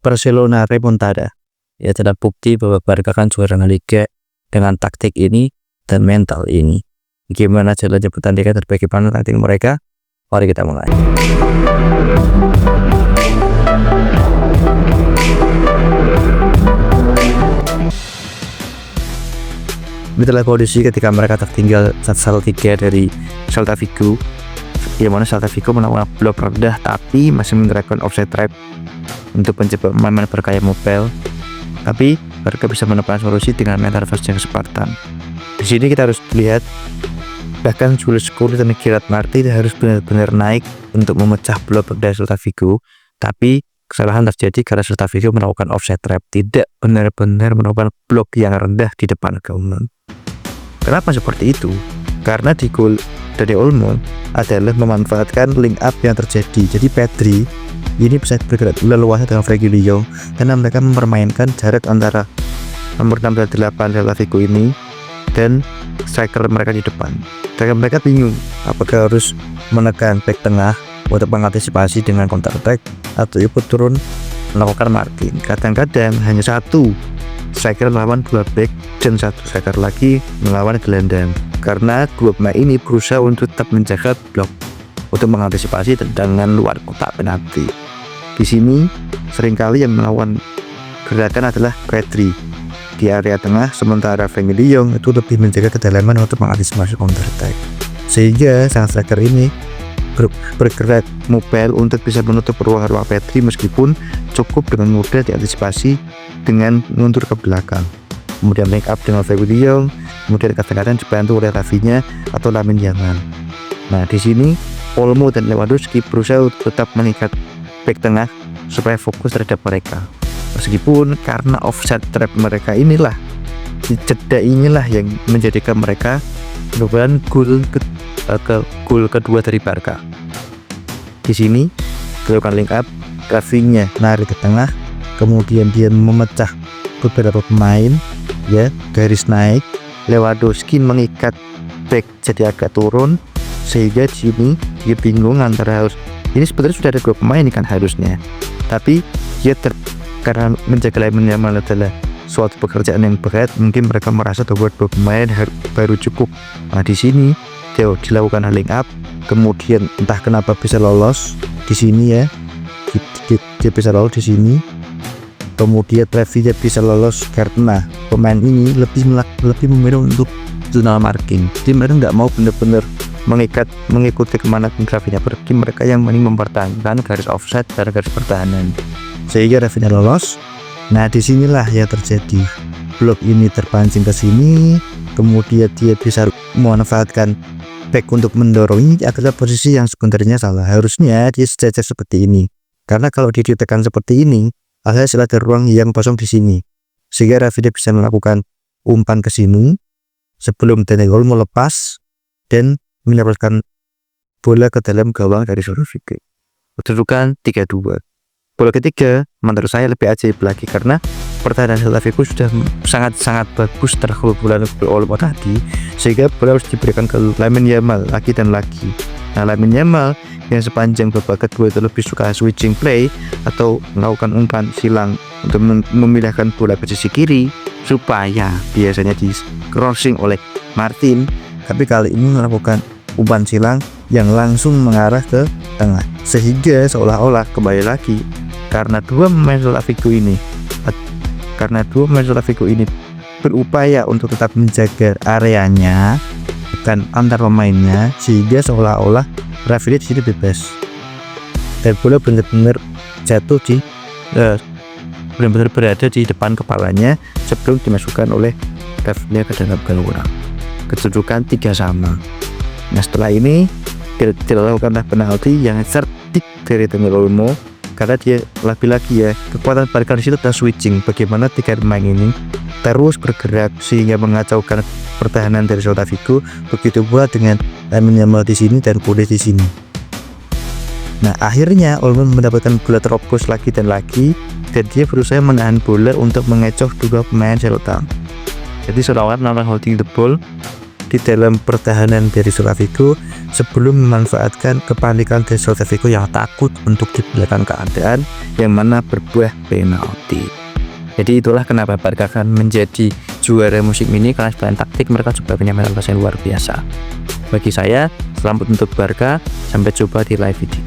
Barcelona remontada. Ya, adalah bukti bahwa Barca kan juara Liga dengan taktik ini dan mental ini. Gimana jalannya pertandingan dan bagaimana taktik mereka? Mari kita mulai. Itulah kondisi ketika mereka tertinggal 1-3 dari Celta Vigo, yang mana Celta Vigo melakukan blok rendah tapi masih menerapkan offside trap untuk mencoba pemain bergaya mobile. Tapi mereka bisa menemukan solusi dengan mental first yang Spartan. Di sini kita harus lihat bahkan Jules Koundé dan Gerard Martin harus benar-benar naik untuk memecah blok rendah Celta Vigo. Tapi kesalahan terjadi karena Celta Vigo melakukan offside trap, tidak benar-benar melakukan blok yang rendah di depan gawang. Kenapa seperti itu? Karena di gol dari Olmo adalah memanfaatkan link up yang terjadi. Jadi Pedri ini bisa bergerak leluasa dengan Frenkie de Jong karena mereka mempermainkan jarak antara nomor 6 dan 8 Celta Vigo ini dan striker mereka di depan. Dan mereka bingung apakah harus menekan back tengah untuk mengantisipasi dengan counter attack atau ikut turun melakukan marking. Kadang-kadang hanya satu striker melawan dua back dan satu striker lagi melawan gelandang, karena dua pemain ini berusaha untuk tetap menjaga blok untuk mengantisipasi tendangan luar kotak penalti. Di sini seringkali yang melawan gerakan adalah Pedri di area tengah, sementara Frenkie de Jong itu lebih menjaga kedalaman untuk mengantisipasi counter attack, sehingga sang striker ini bergerak mobile untuk bisa menutup ruang-ruang Pedri meskipun cukup dengan mudah diantisipasi dengan mundur ke belakang. Kemudian link up dengan Frenkie de Jong, kemudian kadang-kadang dibantu oleh Rafinha atau Lamine Yamal. Nah, di sini Olmo dan Lewandowski berusaha untuk tetap mengikat back tengah supaya fokus terhadap mereka. Meskipun karena offside trap mereka inilah, jeda inilah yang menjadikan mereka merupakan gol kedua dari Barca. Di sini dilakukan link up, Rafinha narik ke tengah, kemudian dia memecah beberapa pemain, ya, garis naik. Lewandowski mengikat back jadi agak turun, sehingga di sini dia bingung antara harus, ini sebenarnya sudah ada dua pemain kan harusnya, tapi dia karena menjaga Lamine Yamal adalah suatu pekerjaan yang berat, mungkin mereka merasa bahwa dua pemain baru cukup. Nah, di sini dia dilakukan link up, kemudian entah kenapa bisa lolos di sini, ya, dia bisa lolos di sini. Kemudian Rafinha bisa lolos karena pemain ini lebih memilih untuk zona marking. Jadi mereka nggak mau benar-benar mengikuti kemana Rafinha pergi, mereka yang mending mempertahankan garis offside dan garis pertahanan, sehingga Rafinha lolos. Nah, disinilah yang terjadi, blok ini terpancing ke sini, kemudian dia bisa memanfaatkan back untuk mendorong. Ini adalah posisi yang sebenarnya salah, harusnya dia sejajar seperti ini, karena kalau dia ditekan seperti ini hasil ada ruang yang kosong di sini, sehingga Rafinha bisa melakukan umpan ke sini sebelum Dani Olmo lepas dan menyerahkan bola ke dalam gawang dari Celta Vigo. Kedudukan 3-2. Bola ketiga menurut saya lebih ajaib lagi karena pertahanan Celta Vigo sudah sangat-sangat bagus terhubung bola Olmo tadi, sehingga bola harus diberikan ke Lamine Yamal lagi dan lagi. Nah, Lamine Yamal yang sepanjang babak kedua itu lebih suka switching play atau melakukan umpan silang untuk memindahkan bola ke sisi kiri supaya biasanya di crossing oleh Martin, tapi kali ini melakukan umpan silang yang langsung mengarah ke tengah, sehingga seolah-olah kembali lagi karena dua pemain Celta Vigo ini berupaya untuk tetap menjaga areanya bukan antar pemainnya, sehingga seolah-olah Rafinha di sini bebas dan bola benar-benar jatuh di benar-benar berada di depan kepalanya sebelum dimasukkan oleh Rafinha ke dalam gawang. Kedudukan 3-3. Nah, setelah ini dilakukanlah penalti yang cerdik dari Dani Olmo karena dia lagi-lagi, ya, kekuatan Barca di situ adalah switching. Bagaimana tiga pemain ini terus bergerak sehingga mengacaukan pertahanan dari Celta Vigo. Begitu pula dengan Lamine Yamal di sini dan Koundé di sini. Nah, akhirnya Olmo mendapatkan bola terobos lagi dan lagi, dan dia berusaha menahan bola untuk mengecoh dua pemain Celta. Jadi seolah-olah holding the ball di dalam pertahanan dari Celta Vigo sebelum memanfaatkan kepanikan dari Celta Vigo yang takut untuk di belakang keadaan yang mana berbuah penalti. Jadi itulah kenapa Barca akan menjadi juara musim ini, karena selain taktik mereka juga punya mentalitas yang luar biasa. Bagi saya, selamat untuk Barca, sampai jumpa di live video.